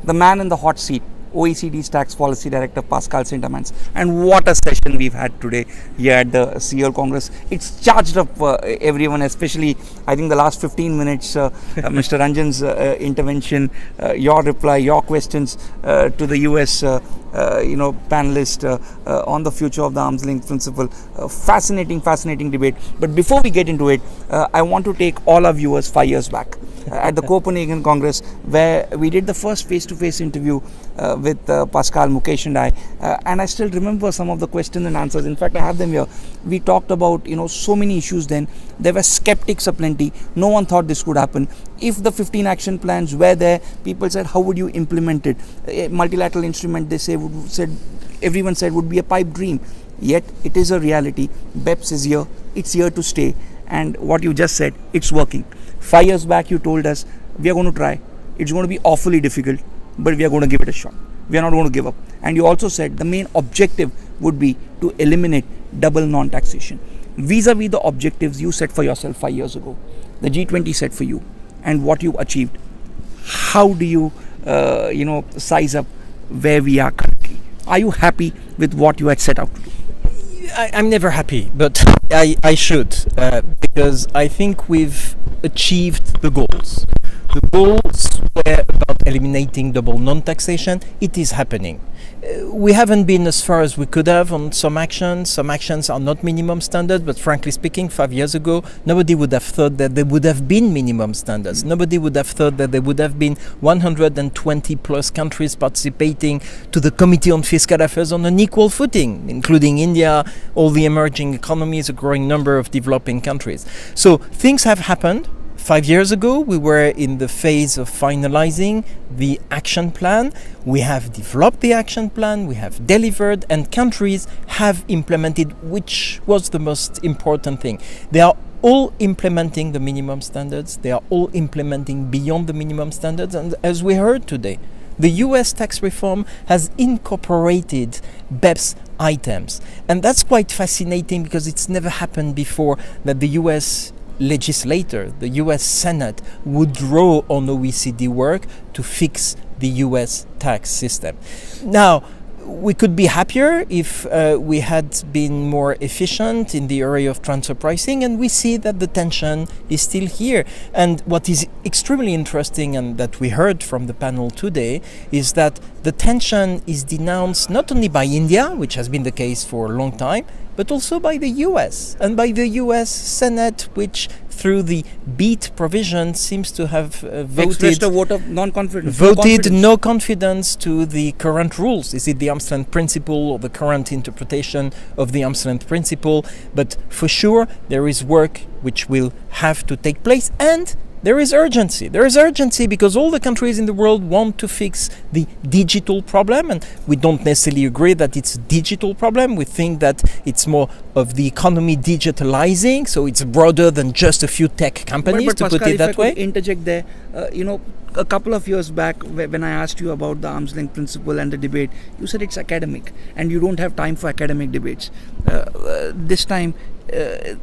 the man in the hot seat, OECD's tax policy director Pascal Saint-Amans. And what a session we've had today here at the CEO Congress. It's charged up everyone, especially I think the last 15 minutes, Mr. Ranjan's intervention, your reply, your questions to the US panelist on the future of the arm's length principle. Fascinating debate. But before we get into it, I want to take all our viewers 5 years back at the Copenhagen Congress, where we did the first face-to-face interview with Pascal, Mukesh and I still remember some of the questions and answers. In fact, I have them here. We talked about so many issues then. There were skeptics aplenty. No one thought this could happen. If the 15 action plans were there, people said, how would you implement it? A multilateral instrument, everyone said would be a pipe dream. Yet it is a reality. BEPS is here. It's here to stay. And what you just said, it's working. 5 years back, you told us, we are going to try. It's going to be awfully difficult, but we are going to give it a shot. We are not going to give up. And you also said the main objective would be to eliminate double non-taxation. Vis-a-vis the objectives you set for yourself 5 years ago, the G20 set for you, and what you achieved, how do you, size up where we are currently? Are you happy with what you had set out to do? I'm never happy, but I should, because I think we've achieved the goals. The goals were about eliminating double non-taxation. It is happening. We haven't been as far as we could have on some actions. Some actions are not minimum standard, but frankly speaking, 5 years ago, nobody would have thought that there would have been minimum standards. Nobody would have thought that there would have been 120 plus countries participating to the Committee on Fiscal Affairs on an equal footing, including India, all the emerging economies, a growing number of developing countries. So things have happened. 5 years ago, we were in the phase of finalizing the action plan. We have developed the action plan, we have delivered, and countries have implemented, which was the most important thing. They are all implementing the minimum standards. They are all implementing beyond the minimum standards. And as we heard today, the US tax reform has incorporated BEPS items. And that's quite fascinating because it's never happened before that the US legislator, the US Senate, would draw on OECD work to fix the US tax system. Now, we could be happier if we had been more efficient in the area of transfer pricing, and we see that the tension is still here. And what is extremely interesting, and that we heard from the panel today, is that the tension is denounced not only by India, which has been the case for a long time, but also by the US and by the US Senate, which through the BEAT provision seems to have voted a vote of non-confidence. Voted no confidence to the current rules. Is it the arm's length principle or the current interpretation of the arm's length principle? But for sure, there is work which will have to take place, and there is urgency. There is urgency because all the countries in the world want to fix the digital problem, and we don't necessarily agree that it's a digital problem. We think that it's more of the economy digitalizing, so it's broader than just a few tech companies, but to Pascal, put it that if I way. could interject there, a couple of years back when I asked you about the arm's length principle and the debate, you said it's academic and you don't have time for academic debates. This time, the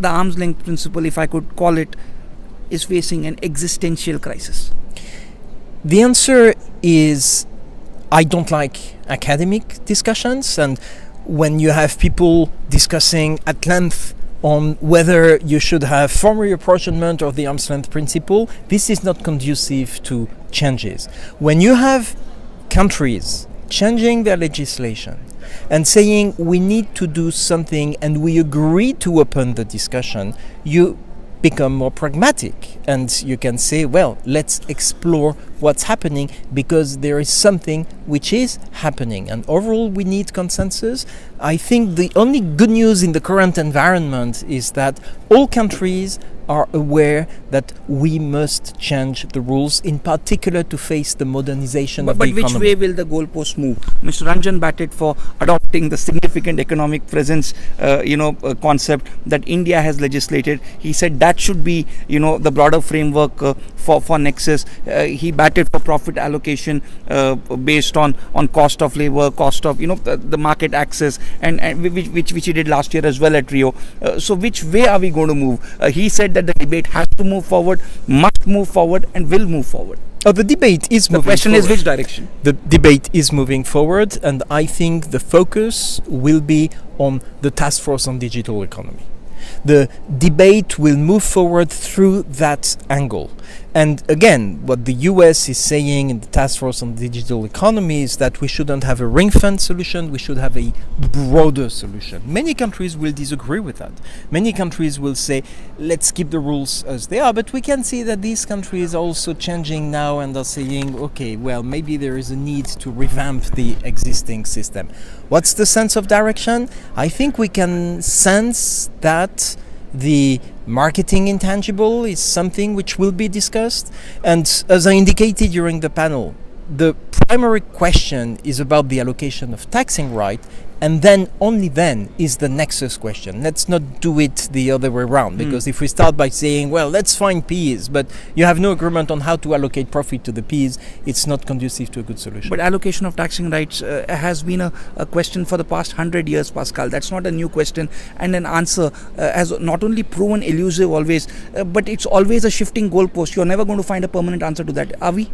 arm's length principle, if I could call it, is facing an existential crisis. The answer is, I don't like academic discussions, and when you have people discussing at length on whether you should have formal apportionment or the arm's length principle, this is not conducive to changes. When you have countries changing their legislation and saying we need to do something and we agree to open the discussion, you become more pragmatic and you can say, well, let's explore what's happening because there is something which is happening, and overall we need consensus. I think the only good news in the current environment is that all countries are aware that we must change the rules, in particular to face the modernization of the economy. But which way will the goalposts move? Mr. Ranjan batted for adopting the significant economic presence, concept that India has legislated. He said that should be, the broader framework for Nexus. He batted for profit allocation based on cost of labor, cost of the market access, and which he did last year as well at Rio. So which way are we going to move? He said that the debate has to move forward, must move forward, and will move forward. Oh, the debate is moving The question forward. is which direction? The debate is moving forward, and I think the focus will be on the task force on digital economy. The debate will move forward through that angle. And again, what the US is saying in the task force on digital economy is that we shouldn't have a ring-fence solution, we should have a broader solution. Many countries will disagree with that. Many countries will say, let's keep the rules as they are, but we can see that these countries are also changing now and are saying, okay, well, maybe there is a need to revamp the existing system. What's the sense of direction? I think we can sense that the marketing intangible is something which will be discussed. And as I indicated during the panel, the primary question is about the allocation of taxing right, and then only then is the nexus question. Let's not do it the other way around, because if we start by saying, well, let's find P's, but you have no agreement on how to allocate profit to the P's, it's not conducive to a good solution. But allocation of taxing rights has been a question for the past 100 years, Pascal. That's not a new question, and an answer has not only proven elusive always, but it's always a shifting goalpost. You're never going to find a permanent answer to that. Are we?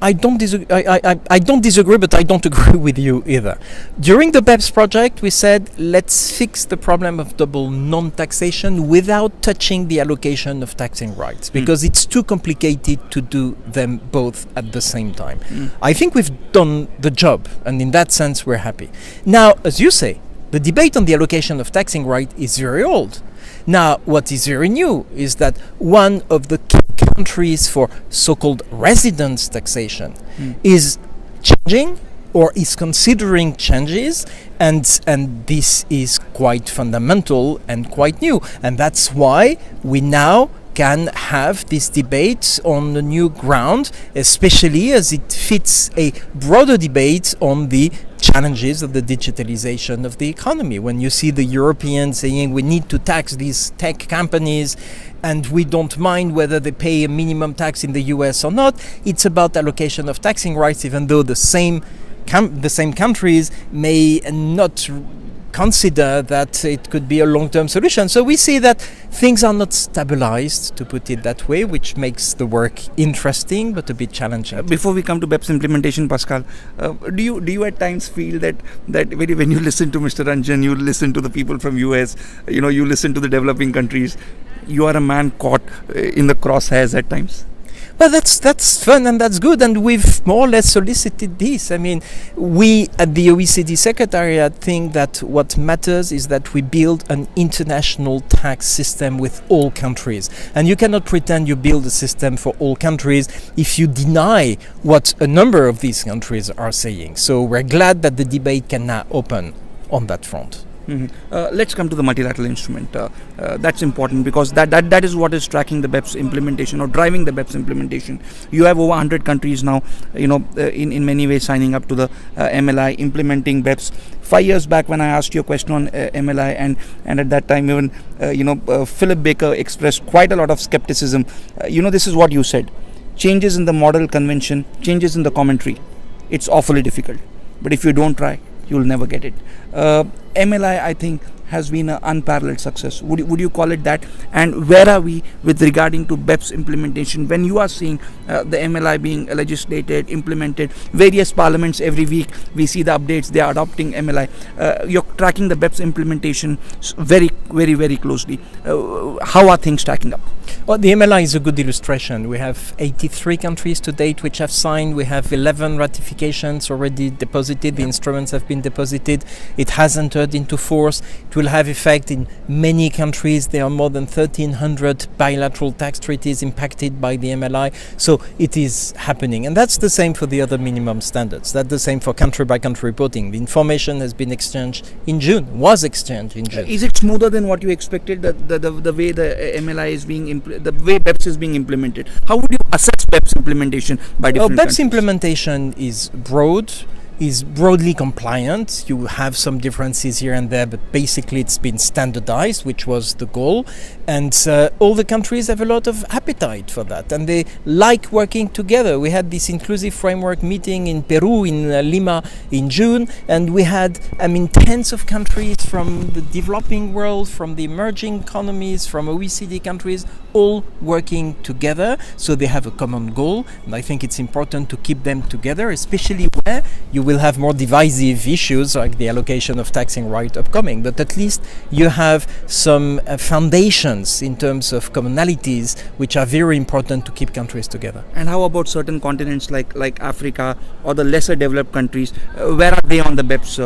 I don't disagree. I don't disagree, but I don't agree with you either. During the BEPS project, we said let's fix the problem of double non-taxation without touching the allocation of taxing rights, because it's too complicated to do them both at the same time. I think we've done the job, and in that sense, we're happy. Now, as you say, the debate on the allocation of taxing right is very old. Now, what is very new is that one of the key countries for so-called residence taxation is changing or is considering changes, and this is quite fundamental and quite new. And that's why we now can have this debate on the new ground, especially as it fits a broader debate on the challenges of the digitalization of the economy. When you see the Europeans saying we need to tax these tech companies and we don't mind whether they pay a minimum tax in the US or not, it's about allocation of taxing rights, even though the same countries may not consider that it could be a long-term solution. So we see that things are not stabilized, to put it that way, which makes the work interesting but a bit challenging. Before we come to BEPS implementation, Pascal, do you at times feel that when you listen to Mr. Ranjan, you listen to the people from US, you listen to the developing countries, you are a man caught in the crosshairs at times? Well, that's fun and that's good, and we've more or less solicited this. I mean, we at the OECD Secretariat think that what matters is that we build an international tax system with all countries. And you cannot pretend you build a system for all countries if you deny what a number of these countries are saying. So we're glad that the debate can now open on that front. Let's come to the multilateral instrument. That's important because that is what is tracking the BEPS implementation or driving the BEPS implementation. You have over 100 countries now, in many ways signing up to the MLI, implementing BEPS. 5 years back when I asked you a question on MLI, and at that time even Philip Baker expressed quite a lot of skepticism. This is what you said: changes in the model convention, changes in the commentary, it's awfully difficult, but if you don't try, you'll never get it. MLI, I think, has been an unparalleled success. Would you call it that? And where are we with regarding to BEPS implementation? When you are seeing the MLI being legislated, implemented, various parliaments every week, we see the updates, they are adopting MLI. You're tracking the BEPS implementation very, very, very closely. How are things stacking up? Well, the MLI is a good illustration. We have 83 countries to date which have signed. We have 11 ratifications already deposited. The instruments have been deposited. It has entered into force. It will have effect in many countries. There are more than 1,300 bilateral tax treaties impacted by the MLI. So it is happening. And that's the same for the other minimum standards. That's the same for country-by-country reporting. The information has been exchanged in June, was exchanged in June. Is it smoother than what you expected, the way the MLI is being the way BEPS is being implemented? How would you assess BEPS implementation by different BEPS countries? implementation is broadly compliant. You have some differences here and there, but basically it's been standardized, which was the goal. And all the countries have a lot of appetite for that, and they like working together. We had this inclusive framework meeting in Peru, in Lima, in June, and we had, tens of countries from the developing world, from the emerging economies, from OECD countries, all working together, so they have a common goal. And I think it's important to keep them together, especially where you will have more divisive issues like the allocation of taxing right upcoming. But at least you have some foundations in terms of commonalities which are very important to keep countries together. And how about certain continents like Africa or the lesser developed countries? Where are they on the BEPS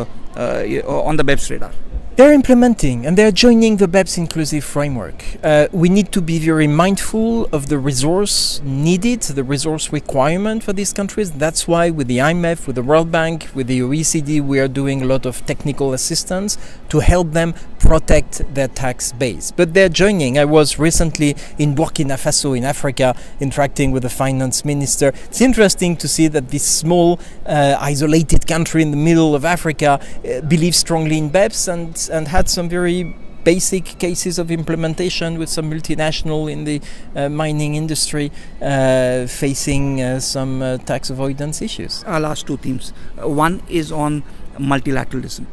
radar? They're implementing and they're joining the BEPS inclusive framework. We need to be very mindful of the resource needed, the resource requirement for these countries. That's why with the IMF, with the World Bank, with the OECD, we are doing a lot of technical assistance to help them protect their tax base. But they're joining. I was recently in Burkina Faso in Africa interacting with the finance minister. It's interesting to see that this small isolated country in the middle of Africa believes strongly in BEPS and had some very basic cases of implementation with some multinational in the mining industry facing some tax avoidance issues. Our last two themes. One is on multilateralism.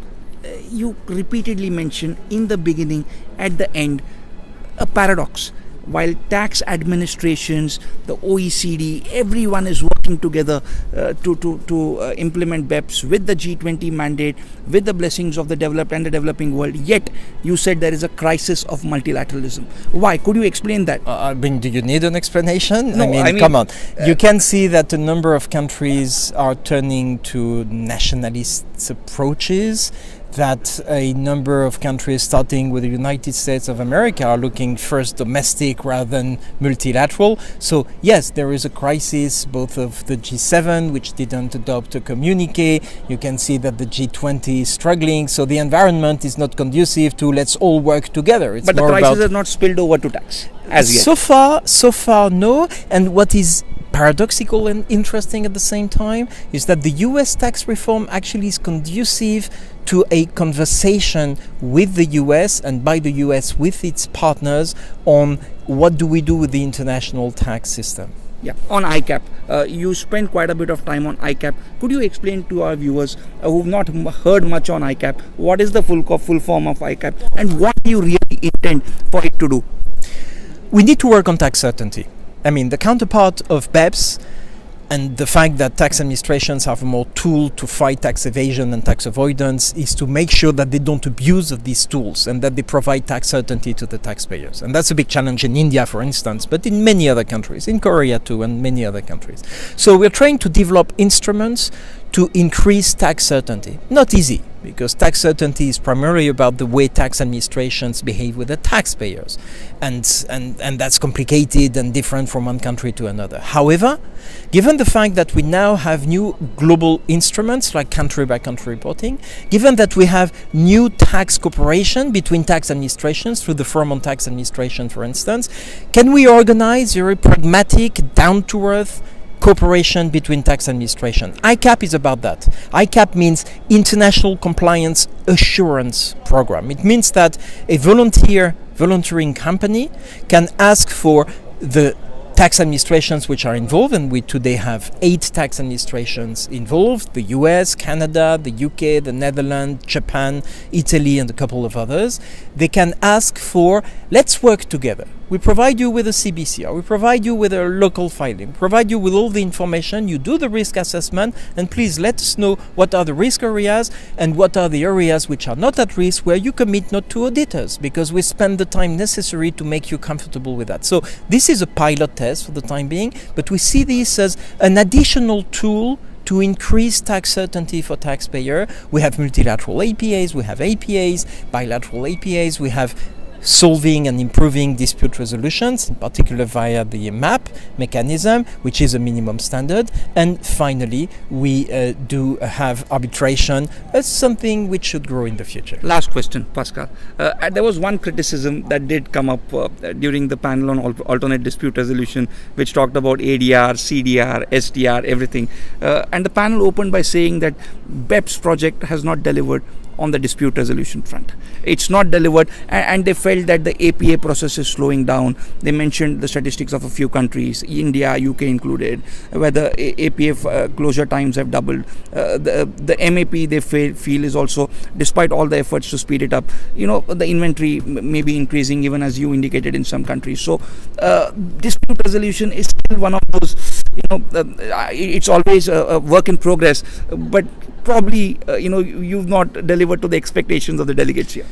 You repeatedly mentioned in the beginning, at the end, a paradox. While tax administrations, the OECD, everyone is working together to implement BEPS with the G20 mandate, with the blessings of the developed and the developing world. Yet, you said there is a crisis of multilateralism. Why? Could you explain that? Do you need an explanation? No, I mean, come on. You can see that a number of countries are turning to nationalist approaches, that a number of countries, starting with the United States of America, are looking first domestic rather than multilateral. So yes, there is a crisis both of the G7, which didn't adopt a communique. You can see that the G20 is struggling. So the environment is not conducive to let's all work together. But the crisis has not spilled over to tax as yet. So far, no. And what is paradoxical and interesting at the same time is that the US tax reform actually is conducive to a conversation with the US and by the US with its partners on what do we do with the international tax system. Yeah, on ICAP, you spent quite a bit of time on ICAP. Could you explain to our viewers who've not heard much on ICAP, what is the full form of ICAP and what do you really intend for it to do? We need to work on tax certainty. I mean, the counterpart of BEPS and the fact that tax administrations have more tool to fight tax evasion and tax avoidance is to make sure that they don't abuse of these tools and that they provide tax certainty to the taxpayers. And that's a big challenge in India, for instance, but in many other countries, in Korea too, and many other countries. So we're trying to develop instruments to increase tax certainty. Not easy, because tax certainty is primarily about the way tax administrations behave with the taxpayers. And that's complicated and different from one country to another. However, given the fact that we now have new global instruments like country-by-country reporting, given that we have new tax cooperation between tax administrations through the Firm on Tax Administration, for instance, can we organize very pragmatic, down-to-earth cooperation between tax administration? ICAP is about that. ICAP means International Compliance Assurance Program. It means that a volunteering company can ask for the tax administrations which are involved, and we today have 8 tax administrations involved: the US, Canada, the UK, the Netherlands, Japan, Italy, and a couple of others. They can ask for, let's work together. We provide you with a CBCR, we provide you with a local filing, provide you with all the information, you do the risk assessment, and please let us know what are the risk areas and what are the areas which are not at risk where you commit not to auditors, because we spend the time necessary to make you comfortable with that. So this is a pilot test for the time being, but we see this as an additional tool to increase tax certainty for taxpayer. We have multilateral APAs, we have APAs, bilateral APAs, we have solving and improving dispute resolutions, in particular via the MAP mechanism, which is a minimum standard. And finally, we do have arbitration as something which should grow in the future. Last question, Pascal. There was one criticism that did come up during the panel on alternate dispute resolution, which talked about ADR, CDR, SDR, everything. And the panel opened by saying that BEPS project has not delivered on the dispute resolution front. It's not delivered, and they felt that the APA process is slowing down. They mentioned the statistics of a few countries, India, UK included, where the APA closure times have doubled. The MAP they feel is also, despite all the efforts to speed it up, the inventory may be increasing, even as you indicated, in some countries. So dispute resolution is still one of those, it's always a work in progress, but probably you've not delivered to the expectations of the delegates here.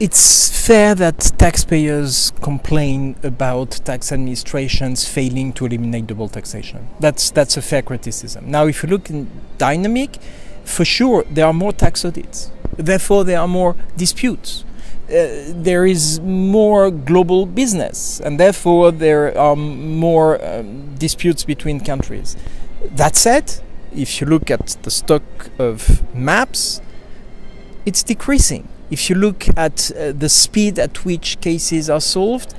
It's fair that taxpayers complain about tax administrations failing to eliminate double taxation. That's a fair criticism. Now, if you look in dynamic, for sure there are more tax audits. Therefore, there are more disputes. There is more global business, and therefore there are more disputes between countries. That said, if you look at the stock of maps, it's decreasing. If you look at the speed at which cases are solved,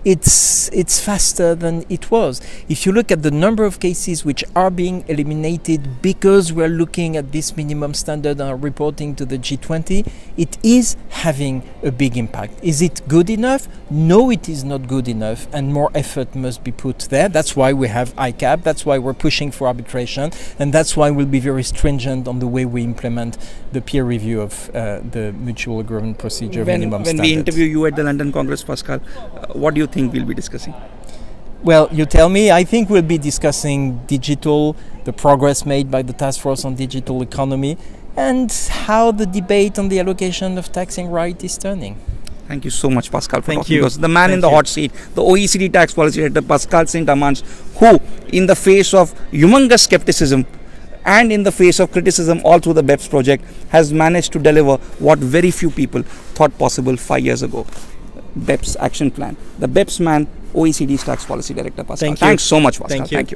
it's faster than it was. If you look at the number of cases which are being eliminated because we're looking at this minimum standard and are reporting to the G20, it is having a big impact. Is it good enough? No, it is not good enough, and more effort must be put there. That's why we have ICAP, that's why we're pushing for arbitration, and that's why we'll be very stringent on the way we implement the peer review of the mutual agreement procedure minimum standards. When we interview you at the London Congress, Pascal, what do you think we'll be discussing? Well, you tell me. I think we'll be discussing digital, the progress made by the task force on digital economy, and how the debate on the allocation of taxing right is turning. Thank you so much, Pascal, for Thank talking you. to us. The man Thank in the you. hot seat, the OECD tax policy director, Pascal Saint-Amans, who, in the face of humongous skepticism and in the face of criticism all through the BEPS project, has managed to deliver what very few people thought possible 5 years ago. BEPS action plan. The BEPS man, OECD's tax policy director, Pascal. Thank you. Thanks so much, Pascal. Thank you. Thank you.